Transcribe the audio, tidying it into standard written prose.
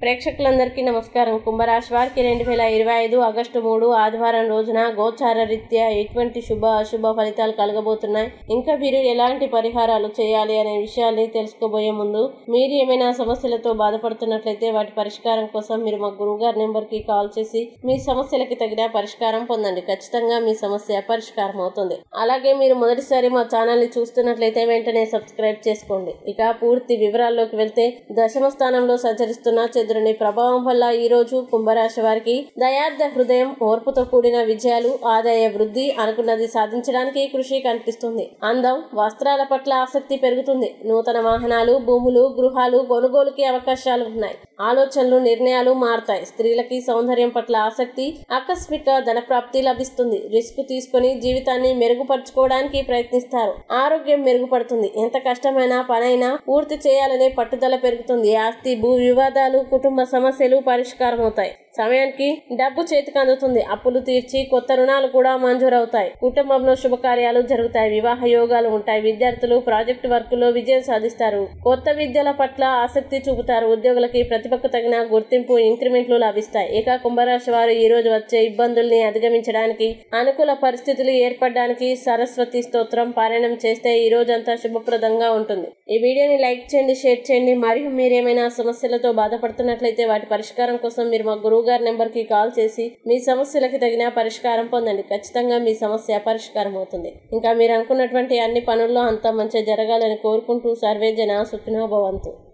ప్రేక్షకులందరికీ నమస్కారం. కుంభరాశి వారికి 2025 ఆగస్టు 3 ఆదివారం రోజున గోచార రీత్యా ఎటువంటి శుభ అశుభ ఫలితాలు కలగబోతున్నాయి, ఇంకా మీరు ఎలాంటి పరిహారాలు చేయాలి అనే విషయాన్ని తెలుసుకోబోయే ముందు, మీరు ఏమైనా సమస్యలతో బాధపడుతున్నట్లయితే వాటి పరిష్కారం కోసం మీరు మా గురువుగారి నెంబర్కి కాల్ చేసి మీ సమస్యలకి తగిన పరిష్కారం పొందండి. ఖచ్చితంగా మీ సమస్య పరిష్కారం అవుతుంది. అలాగే మీరు మొదటిసారి మా ఛానల్ని చూస్తున్నట్లయితే వెంటనే సబ్స్క్రైబ్ చేసుకోండి. ఇక పూర్తి వివరాల్లోకి వెళ్తే, దశమ స్థానంలో సంచరిస్తున్న చంద్రుని ప్రభావం వల్ల ఈ రోజు కుంభరాశి వారికి దయార్థ హృదయం, ఓర్పుతో కూడిన విజయాలు, ఆదాయ వృద్ధి, అనుకున్నది సాధించడానికి కృషి కనిపిస్తుంది. అందం, వస్త్రాల పట్ల ఆసక్తి పెరుగుతుంది. నూతన వాహనాలు, భూములు, గృహాలు కొనుగోలుకి అవకాశాలు ఉన్నాయి. ఆలోచనలు, నిర్ణయాలు మారుతాయి. స్త్రీలకి సౌందర్యం పట్ల ఆసక్తి, ఆకస్మిక ధనప్రాప్తి లభిస్తుంది. రిస్క్ తీసుకుని జీవితాన్ని మెరుగుపరచుకోవడానికి ప్రయత్నిస్తారు. ఆరోగ్యం మెరుగుపడుతుంది. ఎంత కష్టమైన పనైనా పూర్తి చేయాలనే పట్టుదల పెరుగుతుంది. ఆస్తి, భూ వివాదాలు, కుటుంబ సమస్యలు పరిష్కారం అవుతాయి. సమయానికి డబ్బు చేతికి అందుతుంది. అప్పులు తీర్చి కొత్త రుణాలు కూడా మంజూరవుతాయి. కుటుంబంలో శుభకార్యాలు జరుగుతాయి. వివాహ యోగాలు ఉంటాయి. విద్యార్థులు ప్రాజెక్టు వర్కుల్లో విజయం సాధిస్తారు. కొత్త విద్యల పట్ల ఆసక్తి చూపుతారు. ఉద్యోగులకి ప్రతిభకు తగిన గుర్తింపు, ఇంక్రిమెంట్లు లభిస్తాయి. ఇక కుంభరాశి వారు ఈ రోజు వచ్చే ఇబ్బందుల్ని అధిగమించడానికి, అనుకూల పరిస్థితులు ఏర్పడడానికి సరస్వతి స్తోత్రం పారాయణం చేస్తే ఈ రోజంతా శుభప్రదంగా ఉంటుంది. ఈ వీడియోని లైక్ చేయండి, షేర్ చేయండి. మరియు మీరేమైనా సమస్యలతో బాధపడుతున్నట్లయితే వాటి పరిష్కారం కోసం మీరు మా గురువుగారి నెంబర్కి కాల్ చేసి మీ సమస్యలకి తగిన పరిష్కారం పొందండి. ఖచ్చితంగా మీ సమస్య పరిష్కారం అవుతుంది. ఇంకా మీరు అనుకున్నటువంటి అన్ని పనుల్లో అంతా మంచిగా జరగాలని కోరుకుంటూ సర్వే జన సుఖినో భవంతు.